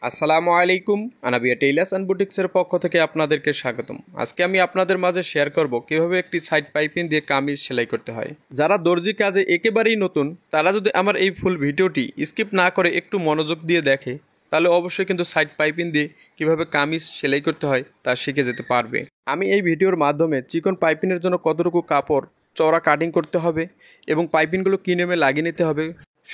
আসসালামু আলাইকুম। Anabia tailors and বুটিক্সের পক্ষ থেকে আপনাদেরকে স্বাগতম। আজকে আমি আপনাদের মাঝে শেয়ার করব কিভাবে একটি সাইড পাইপিং দিয়ে কামিজ সেলাই করতে হয়। যারা দর্জি কাজে একেবারেই নতুন তারা যদি আমার এই ফুল ভিডিওটি স্কিপ না করে একটু মনোযোগ দিয়ে দেখে তাহলে অবশ্যই কিন্তু সাইড পাইপিং দিয়ে কিভাবে কামিজ সেলাই করতে হয় তা শিখে যেতে পারবে। আমি এই ভিডিওর মাধ্যমে চিকন পাইপিংয়ের জন্য কতটুকু কাপড় চওড়া কাটিং করতে হবে এবং পাইপিংগুলো কী নিয়মে লাগিয়ে নিতে হবে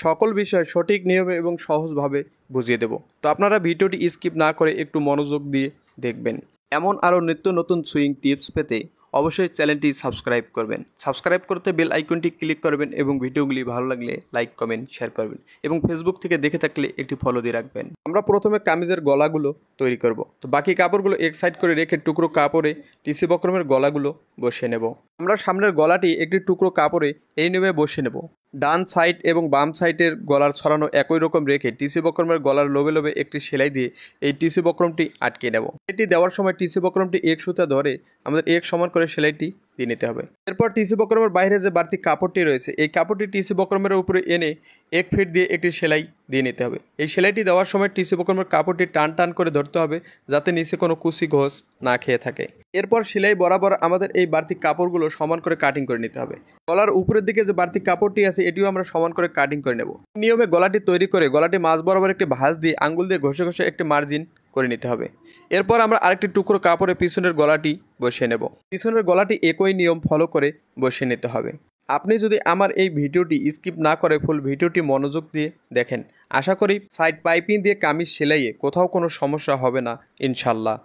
সকল বিষয় সঠিক নিয়মে এবং সহজভাবে বুঝিয়ে দেব। তো আপনারা ভিডিওটি স্কিপ না করে একটু মনোযোগ দিয়ে দেখবেন। এমন আরও নিত্য নতুন সুইং টিপস পেতে অবশ্যই চ্যানেলটি সাবস্ক্রাইব করবেন। সাবস্ক্রাইব করতে বেল আইকনটি ক্লিক করবেন এবং ভিডিওগুলি ভালো লাগলে লাইক কমেন্ট শেয়ার করবেন এবং ফেসবুক থেকে দেখে থাকলে একটি ফলো দিয়ে রাখবেন। আমরা প্রথমে কামিজের গলাগুলো তৈরি করব। তো বাকি কাপড়গুলো এক সাইড করে রেখে টুকরো কাপড়ে টিসি বক্রমের গলাগুলো বসিয়ে নেব। আমরা সামনের গলাটি একটি টুকরো কাপড়ে এই নিয়মে বসিয়ে নেব। ডান সাইড এবং বাম সাইডের গলার ছড়ানো একই রকম রেখে টিসি বক্রমের গলার লোবে লোবে একটি সেলাই দিয়ে এই টিসি বক্রমটি আটকে নেব। এটি দেওয়ার সময় টিসি বক্রমটি এক সুতা ধরে আমাদের এক সমান করে সেলাইটি দিয়ে নিতে হবে। এরপর টিসি বক্রমের বাইরে যে বাড়তি কাপড়টি রয়েছে এই কাপড়টি টিসি বক্রমের উপরে এনে 1 ফিট দিয়ে একটি সেলাই দিয়ে নিতে হবে। এই সেলাইটি দেওয়ার সময় টিসি বক্রমের কাপড়টি টান টান করে ধরতে হবে যাতে নিচে কোনো কুচি ঘোষ না খেয়ে থাকে। এরপর সেলাই বরাবর আমাদের এই বাড়তি কাপড়গুলো সমান করে কাটিং করে নিতে হবে। গলার উপরের দিকে যে বাড়তি কাপড়টি আছে এটিও আমরা সমান করে কাটিং করে নেব। নিয়মে গলাটি তৈরি করে গলাটি মাঝ বরাবর একটি ভাঁজ দিয়ে আঙ্গুল দিয়ে ঘষে ঘষে একটি মার্জিন করে নিতে হবে। এরপর আমরা আরেকটি টুকরো কাপড়ে পিছনের গলাটি বসিয়ে নেব। পিছনের গলাটি একই নিয়ম ফলো করে বসিয়ে নিতে হবে। আপনি যদি আমার এই ভিডিওটি স্কিপ না করে ফুল ভিডিওটি মনোযোগ দিয়ে দেখেন, আশা করি সাইড পাইপিং দিয়ে কামিজ সেলাইয়ে কোথাও কোনো সমস্যা হবে না ইনশাল্লাহ।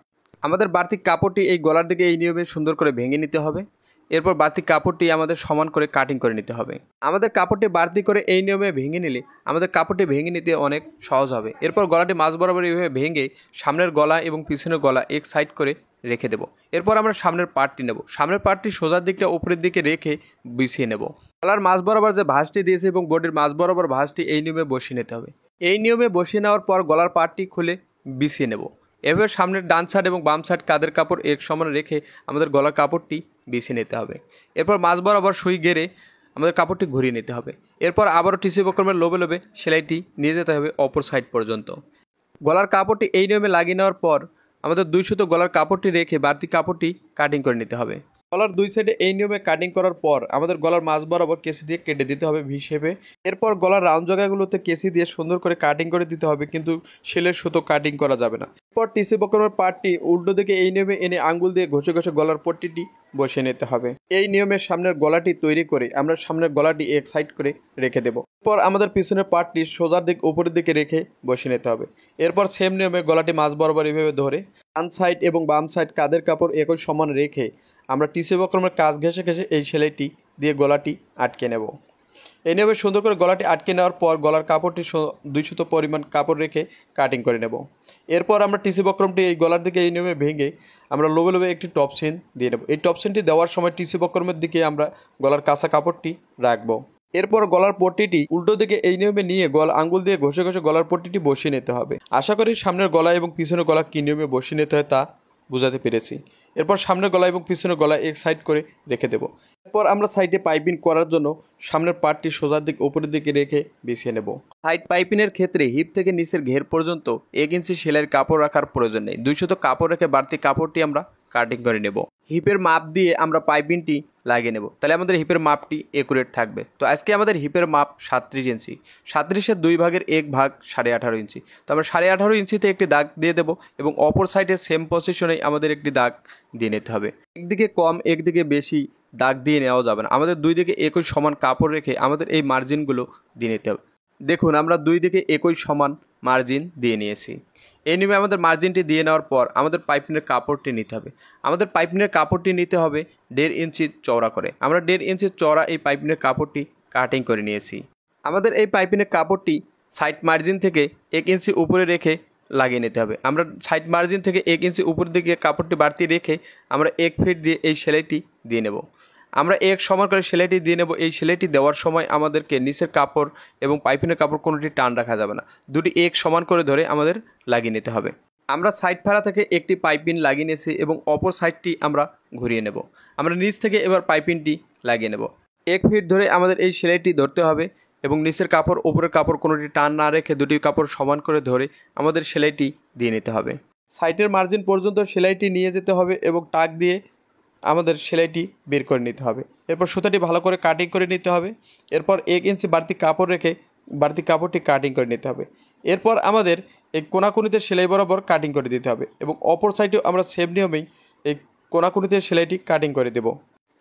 আমাদের বাড়তি কাপড়টি এই গলার দিকে এই নিয়মে সুন্দর করে ভেঙে নিতে হবে। এরপর বাড়তি কাপড়টি আমাদের সমান করে কাটিং করে নিতে হবে। আমাদের কাপড়টি বাড়তি করে এই নিয়মে ভেঙে নিলে আমাদের কাপড়টি ভেঙে নিতে অনেক সহজ হবে। এরপর গলাটি মাঝ বরাবর এইভাবে ভেঙে সামনের গলা এবং পিছনের গলা এক সাইড করে রেখে দেব। এরপর আমরা সামনের পার্টটি নেব। সামনের পার্টটি সোজার দিকটা উপরের দিকে রেখে বিছিয়ে নেব। গলার মাঝ বরাবর যে ভাঁজটি দিয়েছে এবং বডির মাঝ বরাবর ভাঁজটি এই নিয়মে বসিয়ে নিতে হবে। এই নিয়মে বসিয়ে নেওয়ার পর গলার পার্টটি খুলে বিছিয়ে নেব। এভাবে সামনের ডান সাইড এবং বাম সাইড কাঁধের কাপড় এক সমান রেখে আমাদের গলার কাপড়টি বিছিয়ে নিতে হবে। এরপর মাঝ বরাবর সুই গেড়ে আমাদের কাপড়টি ঘুরিয়ে নিতে হবে। এরপর আবারও টিসি বক্রমের লোবে লোবে সেলাইটি নিয়ে যেতে হবে অপর সাইড পর্যন্ত। গলার কাপড়টি এই নিয়মে লাগিয়ে নেওয়ার পর আমাদের 2 সুতো গলার কাপড়টি রেখে বাড়তি কাপড়টি কাটিং করে নিতে হবে। গলার 2 সাইডে এই নিয়মে কাটিং করার পর আমাদের গলার মাঝ বরাবর কেসি দিয়ে কেটে দিতে হবে ভি শেপে। এরপর গলার রাউন্ড জায়গাগুলোতে কেসি দিয়ে সুন্দর করে কাটিং করে দিতে হবে, কিন্তু সেলের সুতো কাটিং করা যাবে না। এরপর টিসি বক্রমের পার্টটি উল্টো দিকে এই নিয়মে এনে আঙ্গুল দিয়ে ঘষে ঘষে গলার পট্টিটি বসিয়ে নিতে হবে। এই নিয়মে সামনের গলাটি তৈরি করে আমরা সামনের গলাটি এক সাইড করে রেখে দেব। এরপর আমাদের পিছনের পার্টটি সোজার দিক উপরের দিকে রেখে বসিয়ে নিতে হবে। এরপর সেম নিয়মে গলাটি মাঝ বরাবর এভাবে ধরে ডান সাইড এবং বাম সাইড কাঁধের কাপড় একই সমান রেখে আমরা টিসি বক্রমের কাজ ঘেঁষে ঘেঁষে এই সেলাইটি দিয়ে গলাটি আটকে নেব। এই নিয়মে সুন্দর করে গলাটি আটকে নেওয়ার পর গলার কাপড়টি 2 সুতো পরিমাণ কাপড় রেখে কাটিং করে নেব। এরপর আমরা টিসি বক্রমটি এই গলার দিকে এই নিয়মে ভেঙে আমরা লোবে লোবে একটি টপ চেইন দিয়ে নেব। এই টপ চেইনটি দেওয়ার সময় টিসি বক্রমের দিকে আমরা গলার কাঁচা কাপড়টি রাখবো। এরপর গলার পট্টিটি উল্টো দিকে এই নিয়মে নিয়ে আঙ্গুল দিয়ে ঘষে ঘষে গলার পট্টিটি বসিয়ে নিতে হবে। আশা করি সামনের গলা এবং পিছনের গলা কী নিয়মে বসিয়ে নিতে হয় তা বুঝাতে পেরেছি। এরপর সামনের গলা এবং পিছনের গলা এক সাইড করে রেখে দেব। এরপর আমরা সাইডে পাইপিং করার জন্য সামনের পার্টটি সোজার দিক উপরের দিকে রেখে বিছিয়ে নেব। সাইড পাইপিংয়ের ক্ষেত্রে হিপ থেকে নিচের ঘের পর্যন্ত 1 ইঞ্চি সেলাইয়ের কাপড় রাখার প্রয়োজন নেই। 2 সুতো কাপড় রেখে বাড়তি কাপড়টি আমরা কাটিং করে নেব। হিপের মাপ দিয়ে আমরা পাইপিংটি লাগিয়ে নেব, তাহলে আমাদের হিপের মাপটি একুরেট থাকবে। তো আজকে আমাদের হিপের মাপ 37 ইঞ্চি। 37-এর 2 ভাগের 1 ভাগ 18.5 ইঞ্চি। তো আমরা 18.5 ইঞ্চিতে একটি দাগ দিয়ে দেব এবং অপর সাইডে সেম পজিশনেই আমাদের একটি দাগ দিয়ে নিতে হবে। একদিকে কম একদিকে বেশি দাগ দিয়ে নেওয়া যাবে না। আমাদের 2 দিকে একই সমান কাপড় রেখে আমাদের এই মার্জিনগুলো দিয়ে নিতে হবে। দেখুন আমরা 2 দিকে একই সমান মার্জিন দিয়ে নিয়েছি। এই নিয়মে আমাদের মার্জিনটি দিয়ে নেওয়ার পর আমাদের পাইপিংয়ের কাপড়টি নিতে হবে। আমাদের পাইপিংয়ের কাপড়টি নিতে হবে 1.5 ইঞ্চি চওড়া করে। আমরা 1.5 ইঞ্চি চওড়া এই পাইপিংয়ের কাপড়টি কাটিং করে নিয়েছি। আমাদের এই পাইপিংয়ের কাপড়টি সাইড মার্জিন থেকে 1 ইঞ্চি উপরে রেখে লাগিয়ে নিতে হবে। আমরা সাইড মার্জিন থেকে 1 ইঞ্চি উপরের দিকে কাপড়টি বাড়তি রেখে আমরা 1 ফিট দিয়ে এই সেলাইটি দিয়ে নেব। আমরা এক সমান করে সেলাইটি দিয়ে নেব। এই সেলাইটি দেওয়ার সময় আমাদেরকে নিচের কাপড় এবং পাইপিংয়ের কাপড় কোনোটি টান রাখা যাবে না। দুটি এক সমান করে ধরে আমাদের লাগিয়ে নিতে হবে। আমরা সাইড ফাড়া থেকে একটি পাইপিং লাগিয়ে নিয়েছি এবং অপর সাইডটি আমরা ঘুরিয়ে নেব। আমরা নিচ থেকে এবার পাইপিংটি লাগিয়ে নেব। 1 ফিট ধরে আমাদের এই সেলাইটি ধরতে হবে। এবং নিচের কাপড় উপরের কাপড় কোনোটি টান না রেখে দুটি কাপড় সমান করে ধরে আমাদের সেলাইটি দিয়ে নিতে হবে। সাইডের মার্জিন পর্যন্ত সেলাইটি নিয়ে যেতে হবে এবং টাক দিয়ে আমাদের সেলাইটি বের করে নিতে হবে। এরপর সুতাটি ভালো করে কাটিং করে নিতে হবে। এরপর 1 ইঞ্চি বাড়তি কাপড় রেখে বাড়তি কাপড়টি কাটিং করে নিতে হবে। এরপর আমাদের এই কোনাকুনিতে সেলাই বরাবর কাটিং করে দিতে হবে এবং অপর সাইডেও আমরা সেম নিয়মেই এই কোনাকুনিতে সেলাইটি কাটিং করে দেব।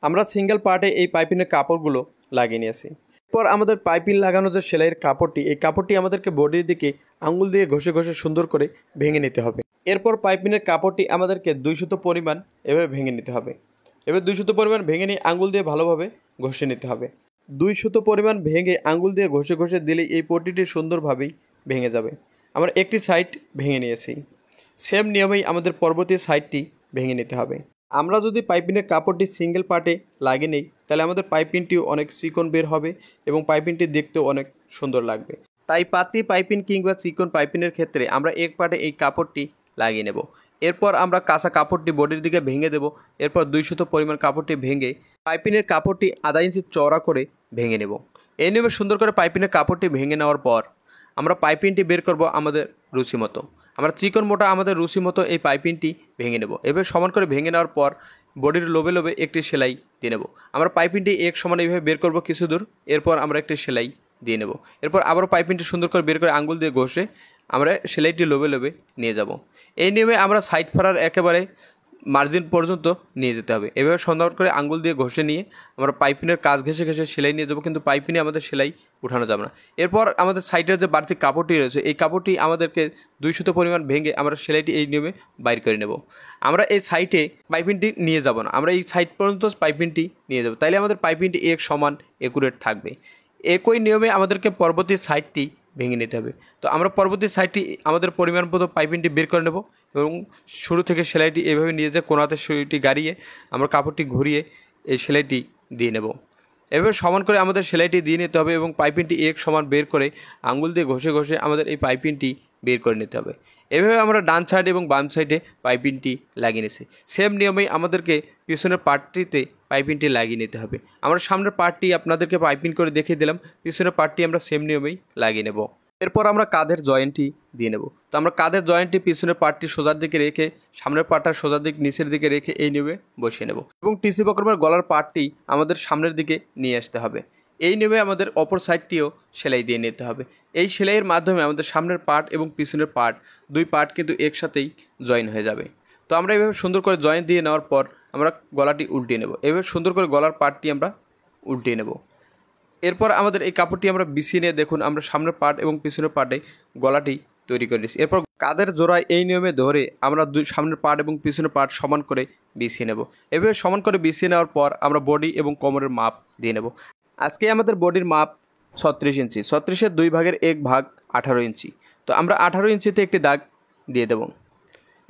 আমরা সিঙ্গেল পার্টে এই পাইপিংয়ের কাপড়গুলো লাগিয়ে নিয়েছি। এরপর আমাদের পাইপিং লাগানো যে সেলাইয়ের কাপড়টি, এই কাপড়টি আমাদেরকে বডির দিকে আঙুল দিয়ে ঘষে ঘষে সুন্দর করে ভেঙে নিতে হবে। এরপর পাইপিংয়ের কাপড়টি আমাদেরকে 2 সুতো পরিমাণ এভাবে ভেঙে নিতে হবে। এবার 2 সুতো পরিমাণ ভেঙে নিয়ে আঙুল দিয়ে ভালোভাবে ঘষে নিতে হবে। 2 সুতো পরিমাণ ভেঙে আঙুল দিয়ে ঘষে ঘষে দিলেই এই পট্টিটি সুন্দরভাবেই ভেঙে যাবে। আমরা একটি সাইড ভেঙে নিয়েছি। সেম নিয়মেই আমাদের পরবর্তী সাইডটি ভেঙে নিতে হবে। আমরা যদি পাইপিংয়ের কাপড়টি সিঙ্গেল পার্টে লাগিয়ে নিই তাহলে আমাদের পাইপিংটিও অনেক চিকন বের হবে এবং পাইপিংটি দেখতেও অনেক সুন্দর লাগবে। তাই পাতি পাইপিং কিংবা চিকন পাইপিংয়ের ক্ষেত্রে আমরা এক পার্টে এই কাপড়টি লাগিয়ে নেব। এরপর আমরা কাঁচা কাপড়টি বডির দিকে ভেঙে দেব। এরপর 2 সুতো পরিমাণ কাপড়টি ভেঙে পাইপিংয়ের কাপড়টি আধা ইঞ্চি চওড়া করে ভেঙে নেব। এই নিয়মে সুন্দর করে পাইপিংয়ের কাপড়টি ভেঙে নেওয়ার পর আমরা পাইপিংটি বের করব আমাদের রুচি মতো। আমরা চিকন মোটা আমাদের রুচি মতো এই পাইপিংটি ভেঙে নেব। এভাবে সমান করে ভেঙে নেওয়ার পর বডির লোবে লোবে একটি সেলাই দিয়ে নেব। আমরা পাইপিংটি এক সমান এইভাবে বের করব কিছু দূর। এরপর আমরা একটি সেলাই দিয়ে নেব। এরপর আবারও পাইপিংটি সুন্দর করে বের করে আঙ্গুল দিয়ে ঘষে আমরা সেলাইটি লোবে লোবে নিয়ে যাব। এই নিয়মে আমরা সাইড ফাড়ার একেবারে মার্জিন পর্যন্ত নিয়ে যেতে হবে। এভাবে সুন্দর করে আঙ্গুল দিয়ে ঘষে নিয়ে আমরা পাইপিংয়ের কাজ ঘেঁষে ঘেঁষে সেলাই নিয়ে যাবো, কিন্তু পাইপিংয়ে আমাদের সেলাই উঠানো যাবে না। এরপর আমাদের সাইডের যে বাড়তি কাপড়টি রয়েছে এই কাপড়টি আমাদেরকে 2 সুতো পরিমাণ ভেঙে আমরা সেলাইটি এই নিয়মে বাইর করে নেব। আমরা এই সাইডে পাইপিংটি নিয়ে যাব না, আমরা এই সাইড পর্যন্ত পাইপিংটি নিয়ে যাব, তাইলে আমাদের পাইপিংটি এক সমান একুরেট থাকবে। একই নিয়মে আমাদেরকে পরবর্তী সাইডটি ভেঙে নিতে হবে। তো আমরা পরবর্তী সাইডটি আমাদের পরিমাণ মতো পাইপিংটি বের করে নেব এবং শুরু থেকে সেলাইটি এভাবে নিয়ে যেয়ে কোনাতে সুইটি গাড়িয়ে আমরা কাপড়টি ঘুরিয়ে এই সেলাইটি দিয়ে নেব। এভাবে সমান করে আমাদের সেলাইটি দিয়ে নিতে হবে এবং পাইপিংটি এক সমান বের করে আঙুল দিয়ে ঘষে ঘষে আমাদের এই পাইপিংটি বের করে নিতে হবে। এভাবে আমরা ডান সাইড এবং বাম সাইডে পাইপিংটি লাগিয়ে নিয়েছি। সেম নিয়মেই আমাদেরকে পিছনের পার্টটিতে পাইপিংটি লাগিয়ে নিতে হবে। আমরা সামনের পার্টটি আপনাদেরকে পাইপিং করে দেখিয়ে দিলাম, পিছনের পার্টটি আমরা সেম নিয়মেই লাগিয়ে নেব। এরপর আমরা কাঁধের জয়েন্টটি দিয়ে নেব। তো আমরা কাঁধের জয়েন্টটি পিছনের পার্টটি সোজার দিকে রেখে সামনের পার্টটা সোজার দিক নিচের দিকে রেখে এই নিয়মে বসিয়ে নেব এবং টিসি বক্রমের গলার পার্টটি আমাদের সামনের দিকে নিয়ে আসতে হবে। এই নিয়মে আমাদের অপর সাইডটিও সেলাই দিয়ে নিতে হবে। এই সেলাইয়ের মাধ্যমে আমাদের সামনের পার্ট এবং পিছনের পার্ট 2 পার্ট কিন্তু একসাথেই জয়েন হয়ে যাবে। তো আমরা এভাবে সুন্দর করে জয়েন দিয়ে নেওয়ার পর আমরা গলাটি উল্টিয়ে নেব। এভাবে সুন্দর করে গলার পার্টটি আমরা উল্টিয়ে নেব। এরপর আমাদের এই কাপড়টি আমরা বিছিয়ে নিয়ে দেখুন আমরা সামনের পার্ট এবং পিছনের পার্টে গলাটি তৈরি করে নিয়েছি। এরপর কাঁধের জোড়ায় এই নিয়মে ধরে আমরা সামনের পার্ট এবং পিছনের পার্ট সমান করে বিছিয়ে নেব। এভাবে সমান করে বিছিয়ে নেওয়ার পর আমরা বডি এবং কোমরের মাপ দিয়ে নেব। আজকে আমাদের বডির মাপ 36 ইঞ্চি। 36-এর 2 ভাগের 1 ভাগ 18 ইঞ্চি। তো আমরা 18 ইঞ্চিতে একটি দাগ দিয়ে দেব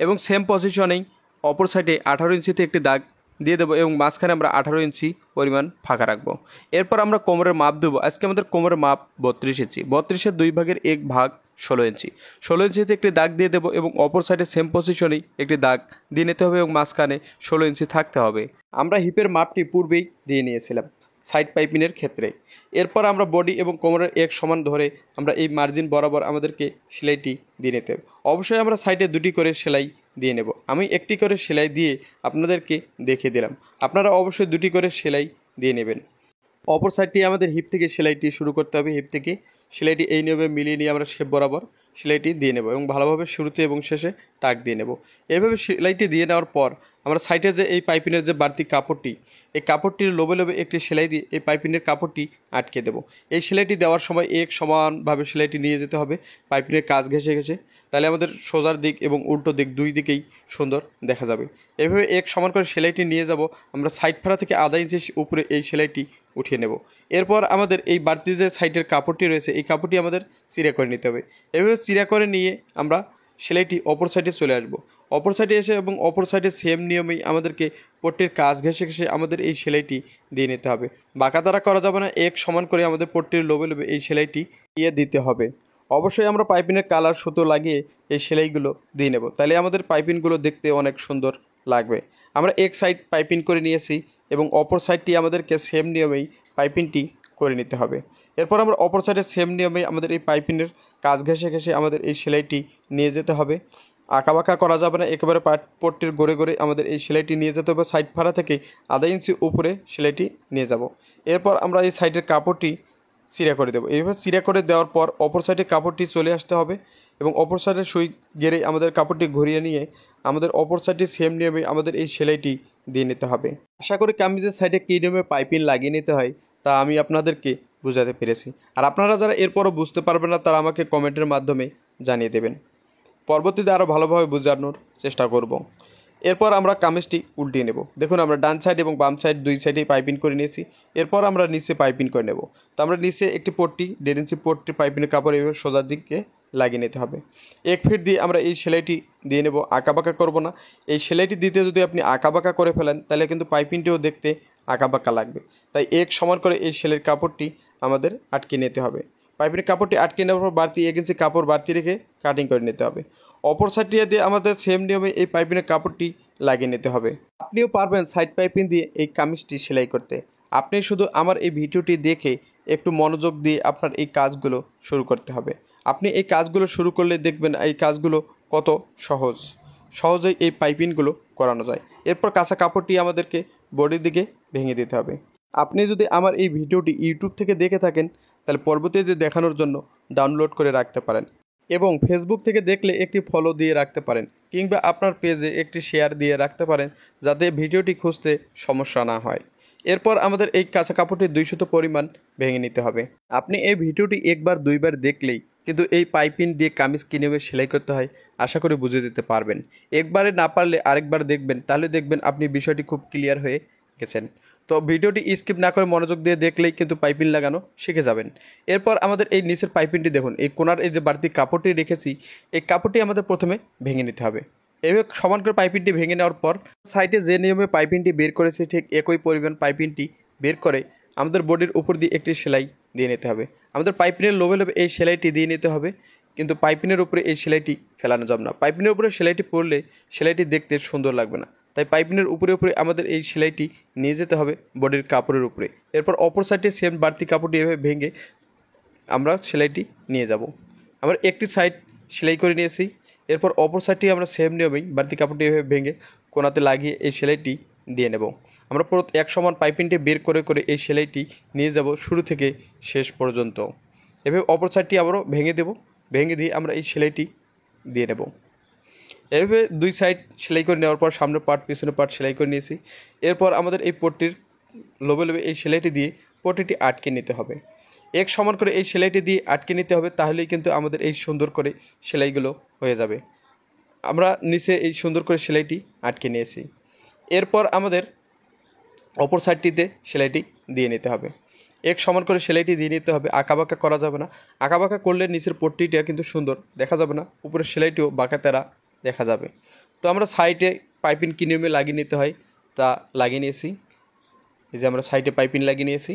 এবং সেম পজিশনেই অপর সাইডে 18 ইঞ্চিতে একটি দাগ দিয়ে দেবো এবং মাঝখানে আমরা 18 ইঞ্চি পরিমাণ ফাঁকা রাখবো। এরপর আমরা কোমরের মাপ দেবো। আজকে আমাদের কোমরের মাপ 32 ইঞ্চি। 32-এর 2 ভাগের 1 ভাগ 16 ইঞ্চি। 16 ইঞ্চিতে একটি দাগ দিয়ে দেবো এবং অপর সাইডে সেম পজিশনেই একটি দাগ দিয়ে নিতে হবে এবং মাঝখানে 16 ইঞ্চি থাকতে হবে। আমরা হিপের মাপটি পূর্বেই দিয়ে নিয়েছিলাম সাইড পাইপিংয়ের ক্ষেত্রে। এরপর আমরা বডি এবং কোমরের এক সমান ধরে আমরা এই মার্জিন বরাবর আমাদেরকে সেলাইটি দিয়ে নিতে হবে। অবশ্যই আমরা সাইডে 2টি করে সেলাই দিয়ে নেব। আমি একটি করে সেলাই দিয়ে আপনাদেরকে দেখিয়ে দিলাম, আপনারা অবশ্যই 2টি করে সেলাই দিয়ে নেবেন। অপর সাইডটি আমাদের হিপ থেকে সেলাইটি শুরু করতে হবে। হিপ থেকে সেলাইটি এই নিয়মে মিলিয়ে নিয়ে আমরা শেপ বরাবর সেলাইটি দিয়ে নেব এবং ভালোভাবে শুরুতে এবং শেষে টাক দিয়ে নেব। এইভাবে সেলাইটি দিয়ে নেওয়ার পর আমরা সাইডে যে এই পাইপিংয়ের যে বাড়তি কাপড়টি, এই কাপড়টির লোবে লোবে একটি সেলাই দিয়ে এই পাইপিংয়ের কাপড়টি আটকে দেব। এই সেলাইটি দেওয়ার সময় এক সমানভাবে সেলাইটি নিয়ে যেতে হবে পাইপিংয়ের কাজ ঘেঁষে ঘেঁষে, তাহলে আমাদের সোজার দিক এবং উল্টো দিক 2 দিকেই সুন্দর দেখা যাবে। এভাবে এক সমান করে সেলাইটি নিয়ে যাব। আমরা সাইড ফাড়া থেকে আধা ইঞ্চি উপরে এই সেলাইটি উঠিয়ে নেব। এরপর আমাদের এই বাড়তি যে সাইডের কাপড়টি রয়েছে এই কাপড়টি আমাদের চিরা করে নিতে হবে। এভাবে চিরা করে নিয়ে আমরা সেলাইটি অপর সাইডে চলে আসব। অপর সাইডে এসে এবং অপর সাইডে সেম নিয়মেই আমাদেরকে পট্টির কাজ ঘেঁষে ঘেঁষে আমাদের এই সেলাইটি দিয়ে নিতে হবে। বাঁকা দ্বারা করা যাবে না, এক সমান করে আমাদের পট্টির লোবে লোবে এই সেলাইটি দিয়ে দিতে হবে। অবশ্যই আমরা পাইপিংয়ের কালার সুতো লাগিয়ে এই সেলাইগুলো দিয়ে নেব, তাহলে আমাদের পাইপিংগুলো দেখতে অনেক সুন্দর লাগবে। আমরা এক সাইড পাইপিং করে নিয়েছি এবং অপর সাইডটি আমাদেরকে সেম নিয়মেই পাইপিংটি করে নিতে হবে। এরপর আমরা অপর সাইডে সেম নিয়মে আমাদের এই পাইপিংয়ের কাজ ঘেঁষে ঘেঁষে আমাদের এই সেলাইটি নিয়ে যেতে হবে। আঁকাবাঁকা করা যাবে না, একেবারে পট্টির গড়ে গড়ে আমাদের এই সেলাইটি নিয়ে যেতে হবে। সাইড ফাড়া থেকে আধা ইঞ্চি উপরে সেলাইটি নিয়ে যাব। এরপর আমরা এই সাইডের কাপড়টি চিরা করে দেবো। এইভাবে চিরা করে দেওয়ার পর অপর সাইডে কাপড়টি চলে আসতে হবে এবং অপর সাইডের সুই গেড়ে আমাদের কাপড়টি ঘুরিয়ে নিয়ে আমাদের অপর সাইডে সেম নিয়মে আমাদের এই সেলাইটি দিয়ে নিতে হবে। আশা করি কামিজের সাইডে কী নিয়মে পাইপিং লাগিয়ে নিতে হয় তা আমি আপনাদেরকে বোঝাতে পেরেছি। আর আপনারা যারা এরপরও বুঝতে পারবেন না তারা আমাকে কমেন্টের মাধ্যমে জানিয়ে দেবেন। পরবর্তীতে আরও ভালোভাবে বোঝানোর চেষ্টা করব। এরপর আমরা কামিজটি উল্টিয়ে নেব। দেখুন আমরা ডান সাইড এবং বাম সাইড দুই সাইডেই পাইপিং করে নিয়েছি। এরপর আমরা নিচে পাইপিং করে নেব। তো আমরা নিচে একটি পট্টি 1.5 ইঞ্চি পট্টি পাইপিংয়ের কাপড় এভাবে সোজার দিকে লাগিয়ে নিতে হবে। 1 ফিট দিয়ে আমরা এই সেলাইটি দিয়ে নেব, আঁকাবাঁকা করব না। এই সেলাইটি দিতে যদি আপনি আঁকাবাঁকা করে ফেলেন তাহলে কিন্তু পাইপিংটিও দেখতে আঁকাবাঁকা লাগবে। তাই এক সমান করে এই সেলাইয়ের কাপড়টি আমাদের আটকে নিতে হবে। পাইপিংয়ের কাপড়টি আটকে নেওয়ার পর বাড়তি 1 ইঞ্চি কাপড় বাড়তি রেখে কাটিং করে নিতে হবে। অপর সাইডটি দিয়ে আমাদের সেম নিয়মে এই পাইপিংয়ের কাপড়টি লাগিয়ে নিতে হবে। আপনিও পারবেন সাইড পাইপিং দিয়ে এই কামিজটি সেলাই করতে। আপনি শুধু আমার এই ভিডিওটি দেখে একটু মনোযোগ দিয়ে আপনার এই কাজগুলো শুরু করতে হবে। আপনি এই কাজগুলো শুরু করলে দেখবেন এই কাজগুলো কত সহজেই এই পাইপিংগুলো করানো যায়। এরপর কাঁচা কাপড়টি আমাদেরকে বডির দিকে ভেঙে দিতে হবে। আপনি যদি আমার এই ভিডিওটি ইউটিউব থেকে দেখে থাকেন তাহলে পরবর্তীতে দেখানোর জন্য ডাউনলোড করে রাখতে পারেন এবং ফেসবুক থেকে দেখলে একটি ফলো দিয়ে রাখতে পারেন কিংবা আপনার পেজে একটি শেয়ার দিয়ে রাখতে পারেন যাতে ভিডিওটি খুঁজতে সমস্যা না হয়। এরপর আমাদের এই কাঁচা কাপড়টি 200 পরিমাণ ভেঙে নিতে হবে। আপনি এই ভিডিওটি একবার দুইবার দেখলেই কিন্তু এই পাইপিং দিয়ে কামিজ কিভাবে সেলাই করতে হয় আশা করি বুঝে দিতে পারবেন। একবারে না পারলে আরেকবার দেখবেন, তাহলে দেখবেন আপনি বিষয়টি খুব ক্লিয়ার হয়ে গেছেন। তো ভিডিওটি স্কিপ না করে মনোযোগ দিয়ে দেখলেই কিন্তু পাইপিং লাগানো শিখে যাবেন। এরপর আমাদের এই নিচের পাইপিংটি দেখুন, এই কোনার এই যে বাড়তি কাপড়টি রেখেছি এই কাপড়টি আমাদের প্রথমে ভেঙে নিতে হবে। এভাবে সমান করে পাইপিংটি ভেঙে নেওয়ার পর সাইডে যে নিয়মে পাইপিংটি বের করেছি ঠিক একই পরিমাণ পাইপিংটি বের করে আমাদের বডির উপর দিয়ে একটি সেলাই দিয়ে নিতে হবে। আমাদের পাইপিংয়ের লোভে লোভে এই সেলাইটি দিয়ে নিতে হবে, কিন্তু পাইপিংয়ের উপরে এই সেলাইটি ফেলানো যাবে না। পাইপিংয়ের উপরে সেলাইটি পরলে সেলাইটি দেখতে সুন্দর লাগবে না। তাই পাইপিংয়ের উপরে আমাদের এই সেলাইটি নিয়ে যেতে হবে বডির কাপড়ের উপরে। এরপর অপর সাইডে সেম বাড়তি কাপড়টি এভাবে ভেঙে আমরা সেলাইটি নিয়ে যাব। আমরা একটি সাইড সেলাই করে নিয়েছি। এরপর অপর সাইডটি আমরা সেম নিয়মেই বাড়তি কাপড়টি এভাবে ভেঙে কোনাতে লাগিয়ে এই সেলাইটি দিয়ে নেব। আমরা পুরো এক সমান পাইপিংটি বের করে করে এই সেলাইটি নিয়ে যাব শুরু থেকে শেষ পর্যন্ত। এভাবে অপর সাইডটি আবারও ভেঙে দেব, ভেঙে দিয়ে আমরা এই সেলাইটি দিয়ে নেব। এভাবে দুই সাইড সেলাই করে নেওয়ার পর সামনের পার্ট পিছনের পার্ট সেলাই করে নিয়েছি। এরপর আমাদের এই পট্টির লোভে লোভে এই সেলাইটি দিয়ে পট্টিটি আটকে নিতে হবে। এক সমান করে এই সেলাইটি দিয়ে আটকে নিতে হবে, তাহলেই কিন্তু আমাদের এই সুন্দর করে সেলাইগুলো হয়ে যাবে। আমরা নিচে এই সুন্দর করে সেলাইটি আটকে নিয়েছি। এরপর আমাদের অপর সাইডটিতে সেলাইটি দিয়ে নিতে হবে। এক সমান করে সেলাইটি দিয়ে নিতে হবে, আঁকাবাঁকা করা যাবে না। আঁকাবাঁকা করলে নিচের পট্টিটা কিন্তু সুন্দর দেখা যাবে না, উপরের সেলাইটিও বাঁকা তেরা দেখা যাবে। তো আমরা সাইডে পাইপিং কী নিয়মে লাগিয়ে নিতে হয় তা লাগিয়ে নিয়েছি। এই যে আমরা সাইডে পাইপিং লাগিয়ে নিয়েছি।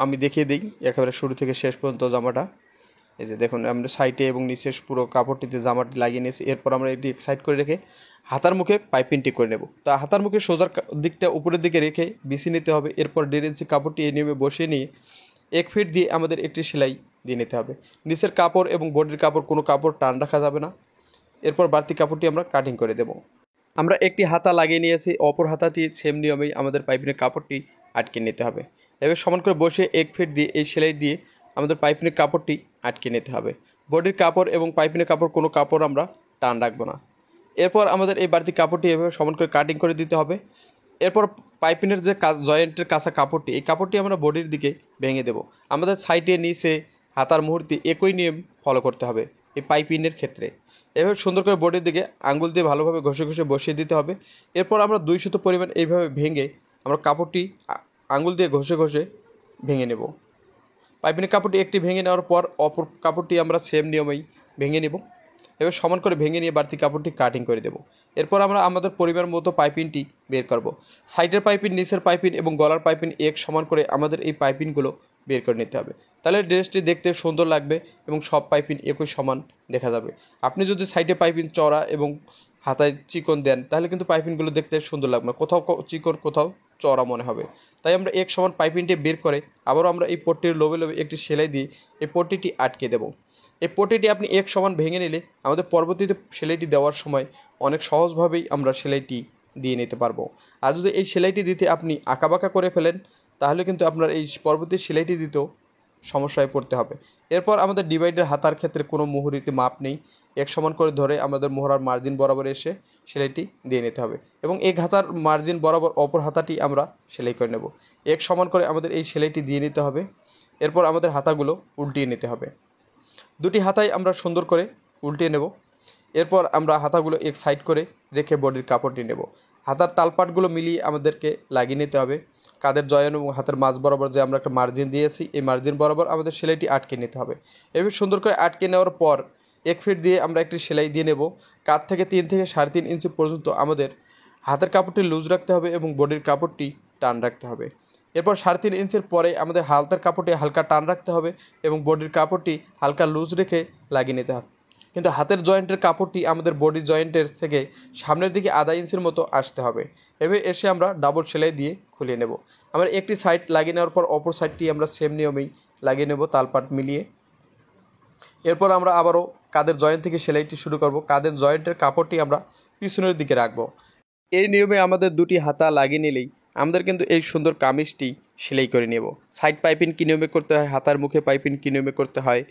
আমি দেখিয়ে দিই একেবারে শুরু থেকে শেষ পর্যন্ত জামাটা। এই যে দেখুন আমরা সাইডে এবং নিচের পুরো কাপড়টিতে জামাটি লাগিয়ে নিয়েছি। এরপর আমরা এটি এক সাইড করে রেখে হাতার মুখে পাইপিংটি করে নেব। তা হাতার মুখে সোজার দিকটা উপরের দিকে রেখে বিছিয়ে নিতে হবে। এরপর 1.5 ইঞ্চি কাপড়টি এই নিয়মে বসিয়ে নিয়ে 1 ফিট দিয়ে আমাদের একটি সেলাই দিয়ে নিতে হবে। নিচের কাপড় এবং বডির কাপড় কোনো কাপড় টান রাখা যাবে না। এরপর বাড়তি কাপড়টি আমরা কাটিং করে দেব। আমরা একটি হাতা লাগিয়ে নিয়েছি, অপর হাতাটি সেম নিয়মেই আমাদের পাইপিংয়ের কাপড়টি আটকে নিতে হবে। এবার সমান করে বসে 1 ফিট দিয়ে এই সেলাই দিয়ে আমাদের পাইপিংয়ের কাপড়টি আটকে নিতে হবে। বডির কাপড় এবং পাইপিংয়ের কাপড় কোনো কাপড় আমরা টান রাখবো না। এরপর আমাদের এই বাড়তি কাপড়টি এভাবে সমান করে কাটিং করে দিতে হবে। এরপর পাইপিংয়ের যে জয়েন্টের কাঁচা কাপড়টি এই কাপড়টি আমরা বডির দিকে ভেঙে দেব। আমাদের সাইডে নিচে হাতার মুহূর্তে একই নিয়ম ফলো করতে হবে এই পাইপিংয়ের ক্ষেত্রে। এভাবে সুন্দর করে বডির দিকে আঙ্গুল দিয়ে ভালোভাবে ঘষে ঘষে বসিয়ে দিতে হবে। এরপর আমরা 200 পরিমাণ এইভাবে ভেঙে আমরা কাপড়টি আঙ্গুল দিয়ে ঘষে ঘষে ভেঙে নেব। পাইপিংয়ের কাপড়টি একটি ভেঙে নেওয়ার পর অপর কাপড়টি আমরা সেম নিয়মেই ভেঙে নেব। এবার সমান করে ভেঙে নিয়ে বাড়তি কাপড়টি কাটিং করে দেব। এরপর আমরা আমাদের পরিমাণ মতো পাইপিংটি বের করব। সাইডের পাইপিং, নিচের পাইপিং এবং গলার পাইপিং এক সমান করে আমাদের এই পাইপিংগুলো বের করে নিতে হবে। তাহলে ড্রেসটি দেখতে সুন্দর লাগবে এবং সব পাইপিং একই সমান দেখা যাবে। আপনি যদি সাইডে পাইপিং চড়া এবং হাতায় চিকন দেন তাহলে কিন্তু পাইপিংগুলো দেখতে সুন্দর লাগবে না, কোথাও চিকন কোথাও চওড়া মনে হবে। তাই আমরা এক সমান পাইপিংটি বের করে আবারও আমরা এই পট্টির লোবে লোবে একটি সেলাই দিয়ে এই পট্টিটি আটকে দেব। এই পট্টিটি আপনি এক সমান ভেঙে নিলে আমাদের পরবর্তীতে সেলাইটি দেওয়ার সময় অনেক সহজভাবেই আমরা সেলাইটি দিয়ে নিতে পারবো। আর যদি এই সেলাইটি দিতে আপনি আঁকাবাঁকা করে ফেলেন তাহলে কিন্তু আপনার এই পরবর্তী সেলাইটি দিতেও সমস্যায় পড়তে হবে। এরপর আমাদের ডিভাইডের হাতার ক্ষেত্রে কোনো মুহুরিতে মাপ নেই, এক সমান করে ধরে আমাদের মোহরার মার্জিন বরাবর এসে সেলাইটি দিয়ে নিতে হবে এবং এক হাতার মার্জিন বরাবর অপর হাতাটি আমরা সেলাই করে নেব। এক সমান করে আমাদের এই সেলাইটি দিয়ে নিতে হবে। এরপর আমাদের হাতাগুলো উল্টিয়ে নিতে হবে, দুটি হাতাই আমরা সুন্দর করে উল্টিয়ে নেব। এরপর আমরা হাতাগুলো এক সাইড করে রেখে বডির কাপড়টি নেব। হাতার তালপাটগুলো মিলিয়ে আমাদেরকে লাগিয়ে নিতে হবে। কাঁধের জয়েন এবং হাতের মাঝ বরাবর যে আমরা একটা মার্জিন দিয়েছি এই মার্জিন বরাবর আমাদের সেলাইটি আটকে নিতে হবে। এভাবে সুন্দর করে আটকে নেওয়ার পর 1 ফিট দিয়ে আমরা একটি সেলাই দিয়ে নেব। কাঁধ থেকে 3 থেকে 3.5 ইঞ্চি পর্যন্ত আমাদের হাতের কাপড়টি লুজ রাখতে হবে এবং বডির কাপড়টি টান রাখতে হবে। এরপর 3.5 ইঞ্চির পরে আমাদের হাতার কাপড়টি হালকা টান রাখতে হবে এবং বডির কাপড়টি হালকা লুজ রেখে লাগিয়ে নিতে হবে। কিন্তু হাতের জয়েন্টের কাপড়টি আমাদের বডি জয়েন্টের থেকে সামনের দিকে আধা ইঞ্চির মতো আসতে হবে। এভাবে এসে আমরা ডাবল সেলাই দিয়ে খুলিয়ে নেব। আমরা একটি সাইড লাগিয়ে নেওয়ার পর অপর সাইডটি আমরা সেম নিয়মেই লাগিয়ে নেব তালপাট মিলিয়ে। এরপর আমরা আবারও কাঁধের জয়েন্ট থেকে সেলাইটি শুরু করব। কাঁধের জয়েন্টের কাপড়টি আমরা পিছনের দিকে রাখব। এই নিয়মে আমাদের দুটি হাতা লাগিয়ে নিলেই আমাদের কিন্তু এই সুন্দর কামিজটি সেলাই করে নেব। সাইড পাইপিং কী নিয়মে করতে হয়, হাতার মুখে পাইপিং কী নিয়মে করতে হয়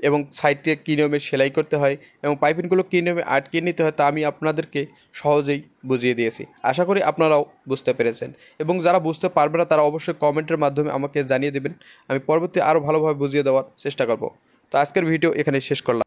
এবং সাইডে কী নিয়মে সেলাই করতে হয় এবং পাইপিংগুলো কী নিয়মে আটকে নিতে হয় তা আমি আপনাদেরকে সহজেই বুঝিয়ে দিয়েছি। আশা করি আপনারাও বুঝতে পেরেছেন এবং যারা বুঝতে পারবে না তারা অবশ্যই কমেন্টের মাধ্যমে আমাকে জানিয়ে দেবেন। আমি পরবর্তী আরও ভালোভাবে বুঝিয়ে দেওয়ার চেষ্টা করব। তো আজকের ভিডিও এখানে শেষ করলাম।